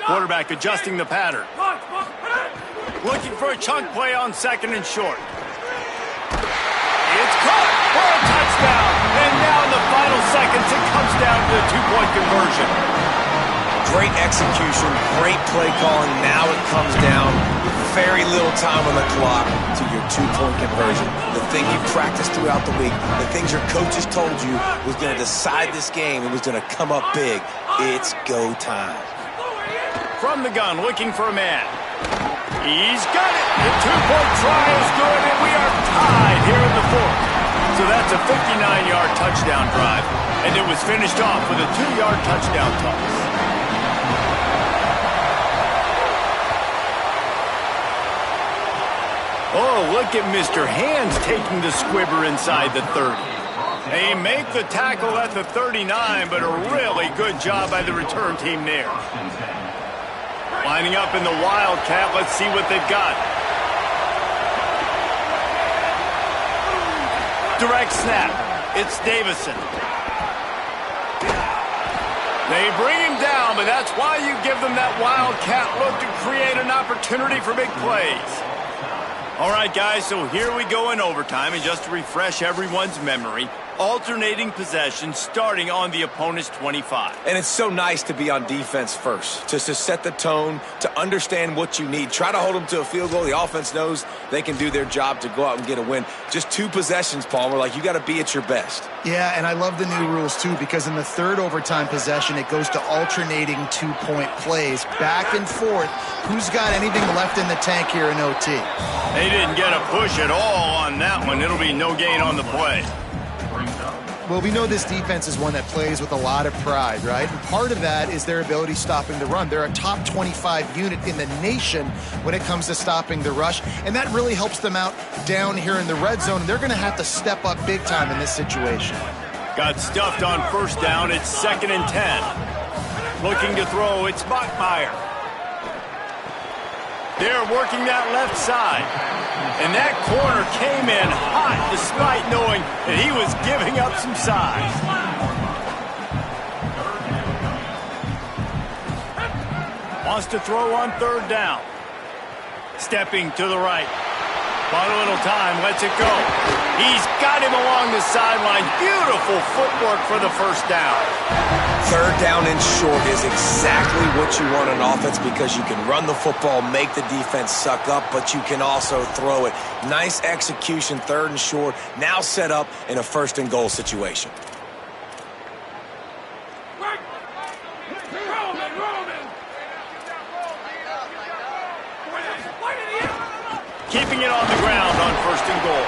Quarterback adjusting the pattern. Looking for a chunk play on second and short. It's caught for a touchdown. And now in the final seconds, it comes down to the 2-point conversion. Great execution, great play calling. Now it comes down with very little time on the clock to your 2-point conversion. The thing you practiced throughout the week, the things your coaches told you was going to decide this game. It was going to come up big. It's go time. From the gun, looking for a man. He's got it. The 2-point try is good, and we are tied here in the fourth. So that's a 59-yard touchdown drive, and it was finished off with a 2-yard touchdown toss. Oh, look at Mr. Hands taking the squibber inside the 30. They make the tackle at the 39, but a really good job by the return team there. Lining up in the Wildcat. Let's see what they've got. Direct snap. It's Davison. They bring him down, but that's why you give them that Wildcat look to create an opportunity for big plays. All right, guys, so here we go in overtime, and just to refresh everyone's memory, alternating possession starting on the opponent's 25. And it's so nice to be on defense first, just to set the tone, to understand what you need. Try to hold them to a field goal. The offense knows they can do their job to go out and get a win. Just 2 possessions, Palmer. Like, you got to be at your best. Yeah, and I love the new rules, too, because in the third overtime possession, it goes to alternating 2-point plays, back and forth. Who's got anything left in the tank here in OT? They didn't get a push at all on that one. It'll be no gain on the play. Well, we know this defense is one that plays with a lot of pride, right? And part of that is their ability stopping the run. They're a top 25 unit in the nation when it comes to stopping the rush, and that really helps them out down here in the red zone. They're going to have to step up big time in this situation. Got stuffed on first down. It's 2nd and 10. Looking to throw. It's Bachmeier. They're working that left side. And that corner came in hot despite knowing that he was giving up some size. Wants to throw on 3rd down. Stepping to the right. Bought a little time, lets it go. He's got him along the sideline. Beautiful footwork for the 1st down. 3rd down and short is exactly what you want on offense because you can run the football, make the defense suck up, but you can also throw it. Nice execution, 3rd and short, now set up in a 1st and goal situation. Keeping it on the ground on 1st and goal.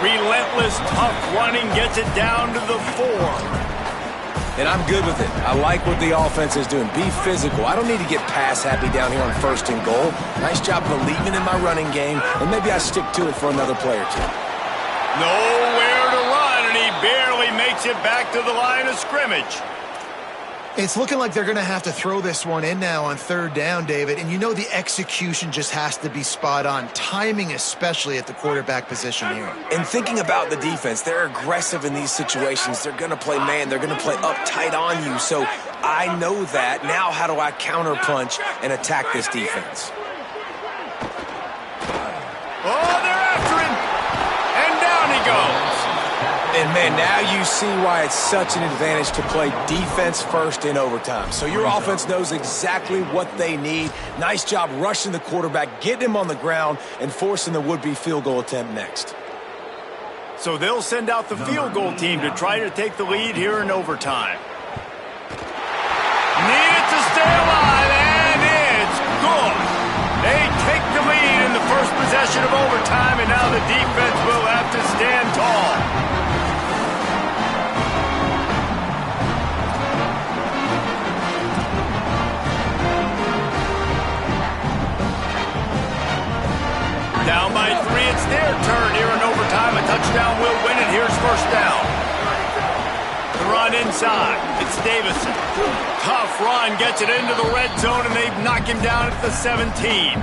Relentless, tough running gets it down to the 4. And I'm good with it. I like what the offense is doing. Be physical. I don't need to get pass happy down here on 1st and goal. Nice job believing in my running game, and maybe I stick to it for another play or 2. Nowhere to run, and he barely makes it back to the line of scrimmage. It's looking like they're going to have to throw this one in now on 3rd down, David. And you know the execution just has to be spot on. Timing especially at the quarterback position here. And thinking about the defense, they're aggressive in these situations. They're going to play man. They're going to play up tight on you. So I know that. Now how do I counterpunch and attack this defense? Oh, they're after him. And down he goes. And, man, now you see why it's such an advantage to play defense first in overtime. So your offense knows exactly what they need. Nice job rushing the quarterback, getting him on the ground, and forcing the would-be field goal attempt next. So they'll send out the field goal team to try to take the lead here in overtime. Needed to stay alive, and it's good. They take the lead in the first possession of overtime, and now the defense will have to stand tall. Down by 3, it's their turn here in overtime. A touchdown will win it. Here's 1st down. The run inside. It's Davison. Tough run, gets it into the red zone, and they knock him down at the 17.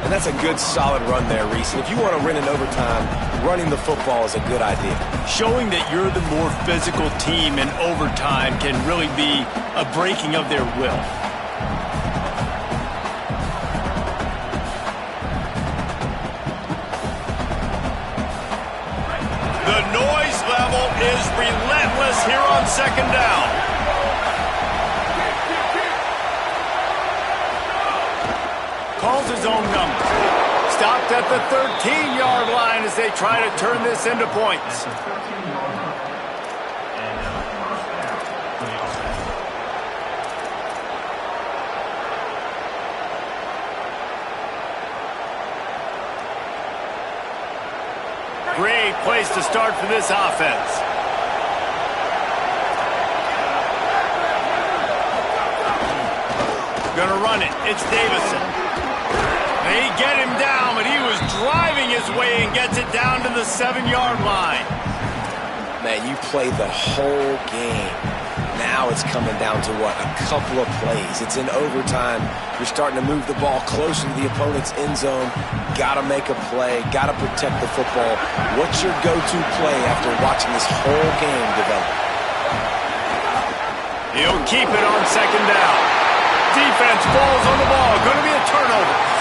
And that's a good, solid run there, Reese. And if you want to win in overtime, running the football is a good idea. Showing that you're the more physical team in overtime can really be a breaking of their will. The noise level is relentless here on 2nd down. Calls his own number. Stopped at the 13-yard line as they try to turn this into points. Great place to start for this offense. Gonna run it. It's Davison. They get him down, but he was driving his way and gets it down to the 7-yard line. Man, you played the whole game. Now it's coming down to what? A couple of plays. It's in overtime. You're starting to move the ball closer to the opponent's end zone. Got to make a play. Got to protect the football. What's your go-to play after watching this whole game develop? He'll keep it on 2nd down. Defense falls on the ball. Going to be a turnover.